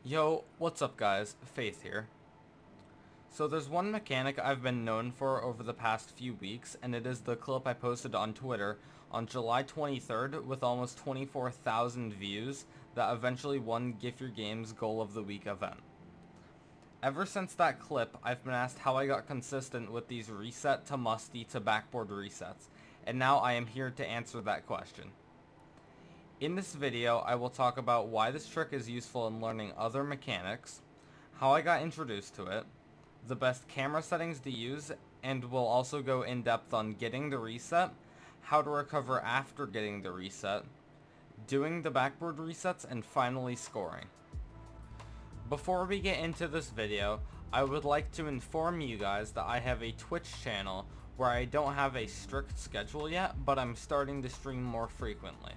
Yo, what's up guys? Faith here. So there's one mechanic I've been known for over the past few weeks, and it is the clip I posted on Twitter on July 23rd with almost 24,000 views that eventually won Gift Your Games Goal of the Week event. Ever since that clip, I've been asked how I got consistent with these reset to Musty to backboard resets, and now I am here to answer that question. In this video, I will talk about why this trick is useful in learning other mechanics, how I got introduced to it, the best camera settings to use, and we'll also go in depth on getting the reset, how to recover after getting the reset, doing the backboard resets, and finally scoring. Before we get into this video, I would like to inform you guys that I have a Twitch channel where I don't have a strict schedule yet, but I'm starting to stream more frequently.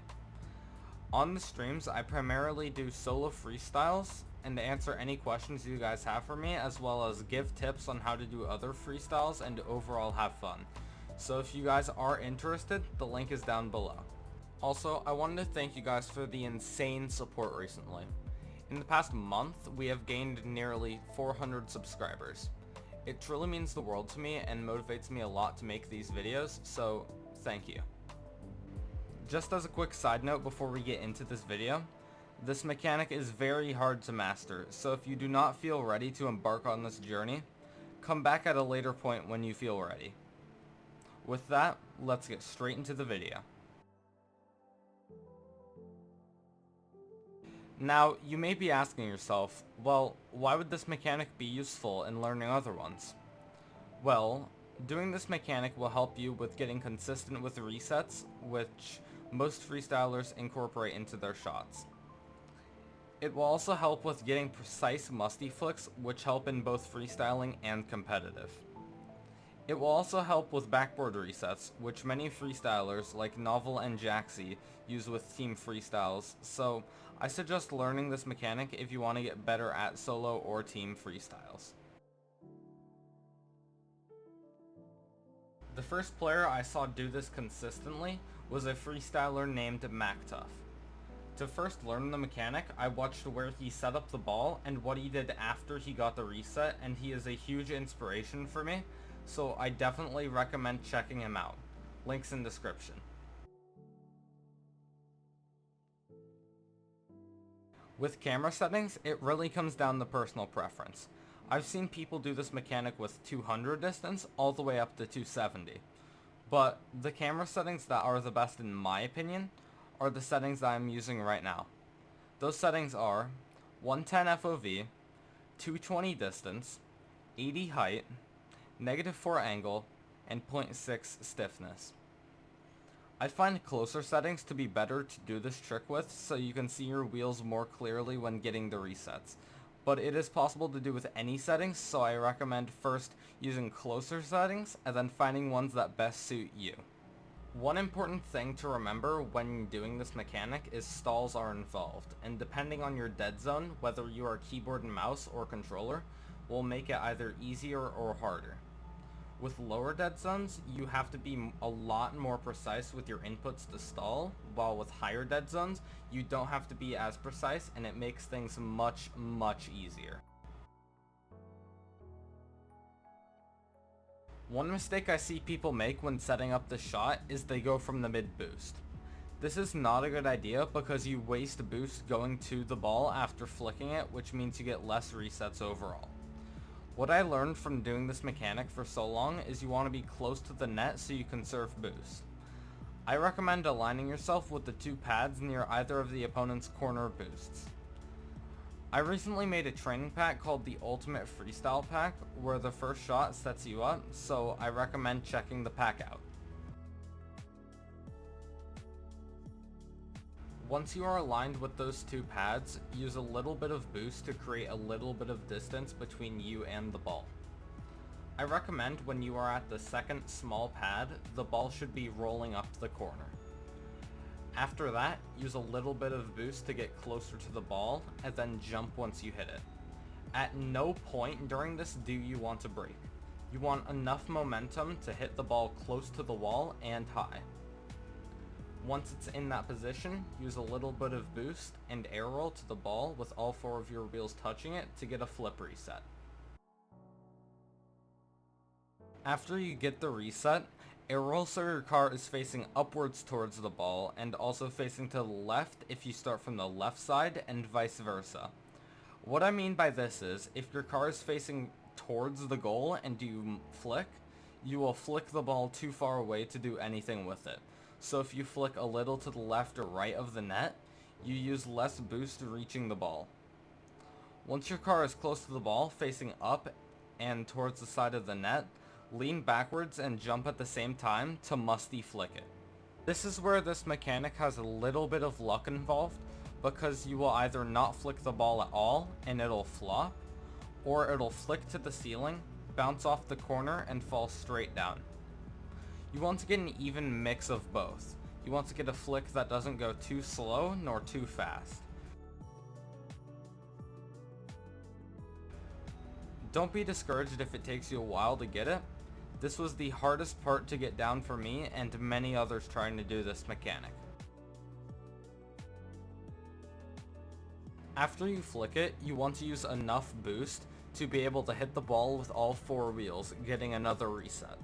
On the streams, I primarily do solo freestyles and answer any questions you guys have for me, as well as give tips on how to do other freestyles and overall have fun. So if you guys are interested, the link is down below. Also, I wanted to thank you guys for the insane support recently. In the past month, we have gained nearly 400 subscribers. It truly means the world to me and motivates me a lot to make these videos, so thank you. Just as a quick side note before we get into this video, this mechanic is very hard to master, so if you do not feel ready to embark on this journey, come back at a later point when you feel ready. With that, let's get straight into the video. Now, you may be asking yourself, well, why would this mechanic be useful in learning other ones? Well, doing this mechanic will help you with getting consistent with resets, which most freestylers incorporate into their shots. It will also help with getting precise musty flicks, which help in both freestyling and competitive. It will also help with backboard resets, which many freestylers like Novel and Jakze use with team freestyles, so I suggest learning this mechanic if you want to get better at solo or team freestyles. The first player I saw do this consistently was a freestyler named MacTuff. To first learn the mechanic, I watched where he set up the ball and what he did after he got the reset, and he is a huge inspiration for me, so I definitely recommend checking him out. Links in description. With camera settings, it really comes down to personal preference. I've seen people do this mechanic with 200 distance all the way up to 270. But the camera settings that are the best in my opinion are the settings that I'm using right now. Those settings are 110 FOV, 220 distance, 80 height, -4 angle, and 0.6 stiffness. I find closer settings to be better to do this trick with, so you can see your wheels more clearly when getting the resets. But it is possible to do with any settings, so I recommend first using closer settings and then finding ones that best suit you. One important thing to remember when doing this mechanic is stalls are involved, and depending on your dead zone, whether you are keyboard and mouse or controller, will make it either easier or harder. With lower dead zones, you have to be a lot more precise with your inputs to stall, while with higher dead zones, you don't have to be as precise, and it makes things much easier. One mistake I see people make when setting up the shot is they go from the mid boost. This is not a good idea because you waste boost going to the ball after flicking it, which means you get less resets overall. What I learned from doing this mechanic for so long is you want to be close to the net so you conserve boost. I recommend aligning yourself with the two pads near either of the opponent's corner boosts. I recently made a training pack called the Ultimate Freestyle Pack, where the first shot sets you up, so I recommend checking the pack out. Once you are aligned with those two pads, use a little bit of boost to create a little bit of distance between you and the ball. I recommend when you are at the second small pad, the ball should be rolling up the corner. After that, use a little bit of boost to get closer to the ball, and then jump once you hit it. At no point during this do you want to break. You want enough momentum to hit the ball close to the wall and high. Once it's in that position, use a little bit of boost and air roll to the ball with all 4 of your wheels touching it to get a flip reset. After you get the reset, air roll so your car is facing upwards towards the ball and also facing to the left if you start from the left side and vice versa. What I mean by this is, if your car is facing towards the goal and you flick, you will flick the ball too far away to do anything with it. So if you flick a little to the left or right of the net, you use less boost reaching the ball. Once your car is close to the ball, facing up and towards the side of the net, lean backwards and jump at the same time to Musty flick it. This is where this mechanic has a little bit of luck involved, because you will either not flick the ball at all and it'll flop, or it'll flick to the ceiling, bounce off the corner, and fall straight down. You want to get an even mix of both. You want to get a flick that doesn't go too slow nor too fast. Don't be discouraged if it takes you a while to get it. This was the hardest part to get down for me and many others trying to do this mechanic. After you flick it, you want to use enough boost to be able to hit the ball with all 4 wheels, getting another reset.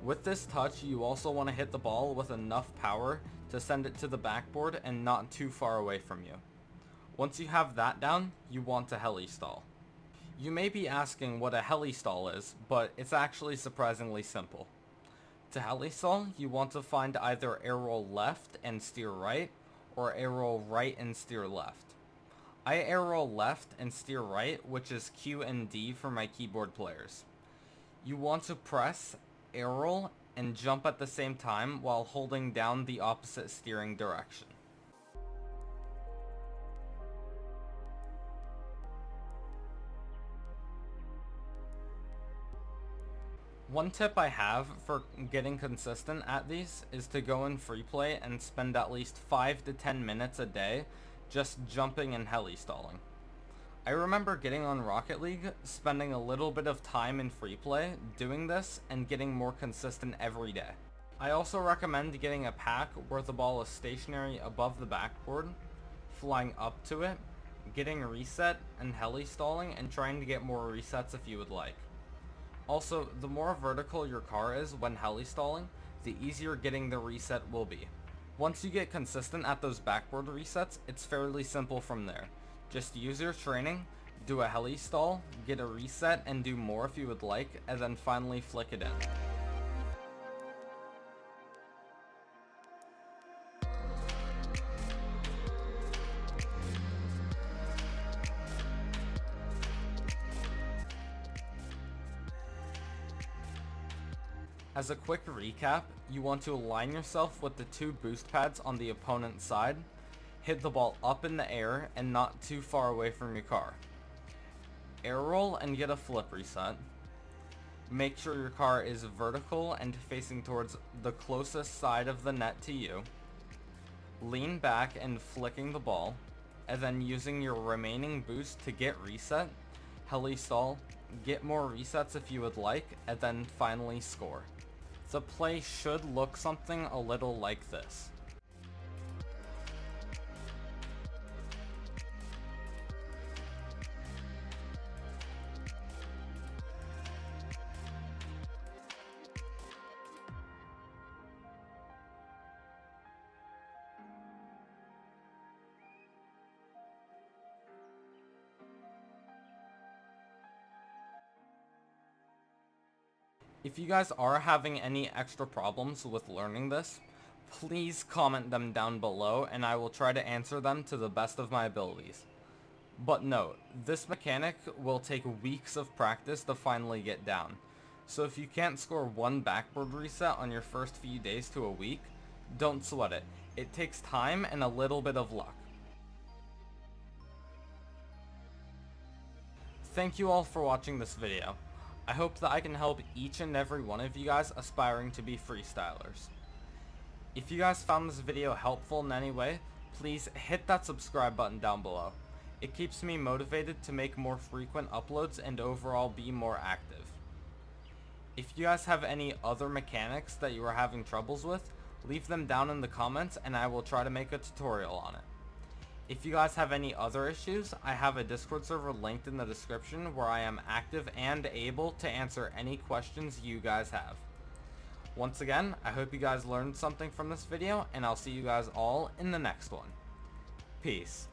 With this touch, you also want to hit the ball with enough power to send it to the backboard and not too far away from you. Once you have that down, you want to Helistall. You may be asking what a Helistall is, but it's actually surprisingly simple. To Helistall, you want to find either air roll left and steer right, or air roll right and steer left. I air roll left and steer right, which is Q and D for my keyboard players. You want to press air roll and jump at the same time while holding down the opposite steering direction. One tip I have for getting consistent at these is to go in free play and spend at least 5 to 10 minutes a day just jumping and helistalling. I remember getting on Rocket League, spending a little bit of time in free play doing this and getting more consistent every day. I also recommend getting a pack where the ball is stationary above the backboard, flying up to it, getting reset and helistalling, and trying to get more resets if you would like. Also, the more vertical your car is when helistalling, the easier getting the reset will be. Once you get consistent at those backboard resets, it's fairly simple from there. Just use your training, do a helistall, get a reset, and do more if you would like, and then finally flick it in. As a quick recap, you want to align yourself with the 2 boost pads on the opponent's side, hit the ball up in the air and not too far away from your car. Air roll and get a flip reset. Make sure your car is vertical and facing towards the closest side of the net to you. Lean back and flicking the ball, and then using your remaining boost to get reset, helistall, get more resets if you would like, and then finally score. The play should look something a little like this. If you guys are having any extra problems with learning this, please comment them down below and I will try to answer them to the best of my abilities. But note, this mechanic will take weeks of practice to finally get down. So if you can't score 1 backboard reset on your first few days to a week, don't sweat it. It takes time and a little bit of luck. Thank you all for watching this video. I hope that I can help each and every one of you guys aspiring to be freestylers. If you guys found this video helpful in any way, please hit that subscribe button down below. It keeps me motivated to make more frequent uploads and overall be more active. If you guys have any other mechanics that you are having troubles with, leave them down in the comments and I will try to make a tutorial on it. If you guys have any other issues, I have a Discord server linked in the description where I am active and able to answer any questions you guys have. Once again, I hope you guys learned something from this video, and I'll see you guys all in the next one. Peace.